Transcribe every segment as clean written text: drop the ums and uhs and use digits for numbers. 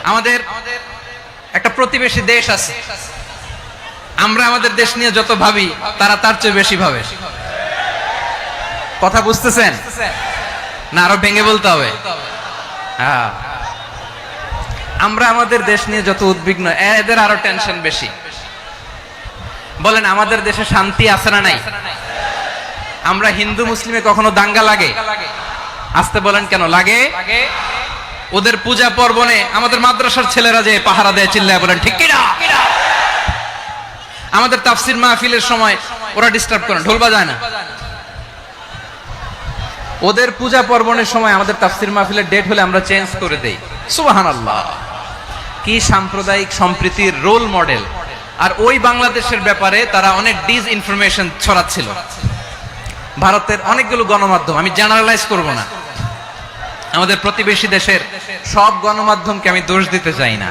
আমাদের একটা প্রতিবেশী দেশ আছে, আমরা আমাদের দেশ নিয়ে যত ভাবি তারা তার চেয়ে বেশি ভাবে। কথা বুঝতেছেন না? আরো ভেঙে বলতে হবে। হ্যাঁ, আমরা আমাদের দেশ নিয়ে যত উদ্বিগ্ন, এদের আরো টেনশন বেশি। বলেন, আমাদের দেশে শান্তি আছে না নাই? আমরা হিন্দু মুসলিমে কখনো দাঙ্গা লাগে? আসতে বলেন, কেন লাগে? ওদের পূজা পার্বণে আমাদের মাদ্রাসার ছেলেরা যে পাহারা দেয়, চিল্লায় বলেন ঠিক কিনা? আমাদের তাফসির মাহফিলের সময় ওরা ডিস্টার্ব করে, ঢোল বাজায় না। ওদের পূজা পার্বণের সময় আমাদের তাফসির মাহফিলের ডেট হলে আমরা চেঞ্জ করে দেই। সুবহানাল্লাহ, কি সাম্প্রদায়িক সম্প্রীতির রোল মডেল। আর ওই বাংলাদেশের ব্যাপারে তারা অনেক ডিসইনফরমেশন ছড়াচ্ছিল। ভারতের অনেকগুলো গণমাধ্যম, আমি জেনারেলাইজ করব না, আমাদের প্রতিবেশী দেশের সব গণমাধ্যমকে আমি দোষ দিতে চাই না,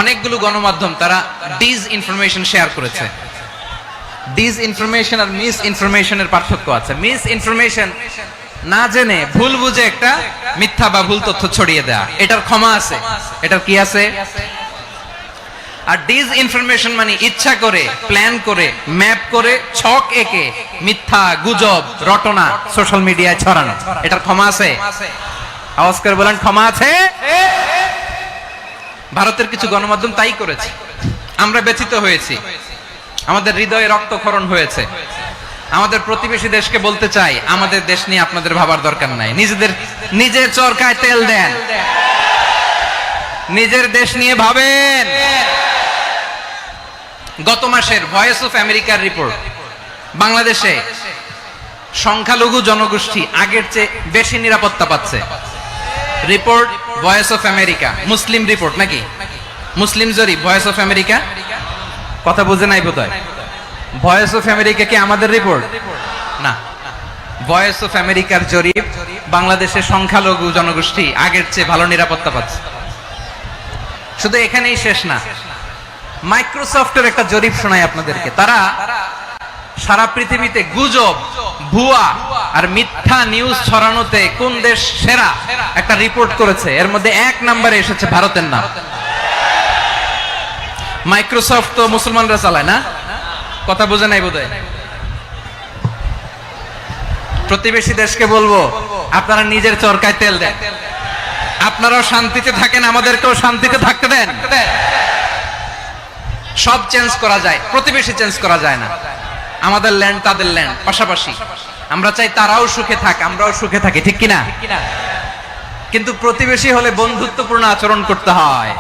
অনেকগুলো গণমাধ্যম তারা ডিসইনফরমেশন শেয়ার করেছে। ডিসইনফরমেশন আর মিস ইনফরমেশনের পার্থক্য আছে। মিস ইনফরমেশন না জেনে ভুল বুঝে একটা মিথ্যা বা ভুল তথ্য ছড়িয়ে দেয়া, এটার ক্ষমা আছে। এটার কি আছে? আর ডিসইনফরমেশন মানে ইচ্ছা করে, প্ল্যান করে, ম্যাপ করে, ছক এঁকে মিথ্যা, গুজব, রটনা সোশ্যাল মিডিয়ায় ছড়ানো, এটার ক্ষমা আছে? আওয়াজ করে বলেন, ক্ষমা আছে? ভারতের কিছু গণমাধ্যম তাই করেছে, আমরা ব্যথিত হয়েছি, আমাদের হৃদয়ে রক্তক্ষরণ হয়েছে। আমাদের প্রতিবেশী দেশকে বলতে চাই, আমাদের দেশ নিয়ে আপনাদের ভাবার দরকার নাই, নিজের চরকায় তেল দেন, নিজের দেশ নিয়ে ভাবেন। গত মাসের ভয়েস অফ আমেরিকার রিপোর্ট, বাংলাদেশে সংখ্যালঘু জনগোষ্ঠী আগের চেয়ে বেশি নিরাপত্তা পাচ্ছে। Report voice of America, Muslim report নাকি? মুসলিম জরিপ, ভয়েস অফ আমেরিকা। কথা বুঝে নাই বোধহয়। ভয়েস অফ আমেরিকা কি আমাদের রিপোর্ট? না, ভয়েস অফ আমেরিকার জরিপ, বাংলাদেশের সংখ্যালঘু জনগোষ্ঠী আগের চেয়ে ভালো নিরাপত্তা পাচ্ছে। শুধু এখানেই শেষ না, মাইক্রোসফটের একটা জরিপ শোনায় আপনাদেরকে। তারা সারা পৃথিবীতে গুজব, ভুয়া আর মিথ্যা নিউজ ছড়ানোতে কোন দেশ সেরা একটা রিপোর্ট করেছে। এর মধ্যে 1 নম্বরে এসেছে ভারতের নাম। মাইক্রোসফট তো মুসলমানরা চালায় না? কথা বোঝে নাই বোধহয়। প্রতিবেশী দেশকে বলবো, আপনারা নিজের চরকায় তেল দেন, আপনারাও শান্তিতে থাকেন, আমাদেরকেও শান্তিতে থাকতে দেন। সব চেঞ্জ করা যায়, প্রতিবেশী চেঞ্জ করা যায় না। আমাদের ল্যান্ড তাদের ল্যান্ড, পাশাপাশি। আমরা চাই তারাও সুখে থাক, আমরাও সুখে থাকি, ঠিক কিনা? কিন্তু প্রতিবেশী হলে বন্ধুত্বপূর্ণ আচরণ করতে হয়।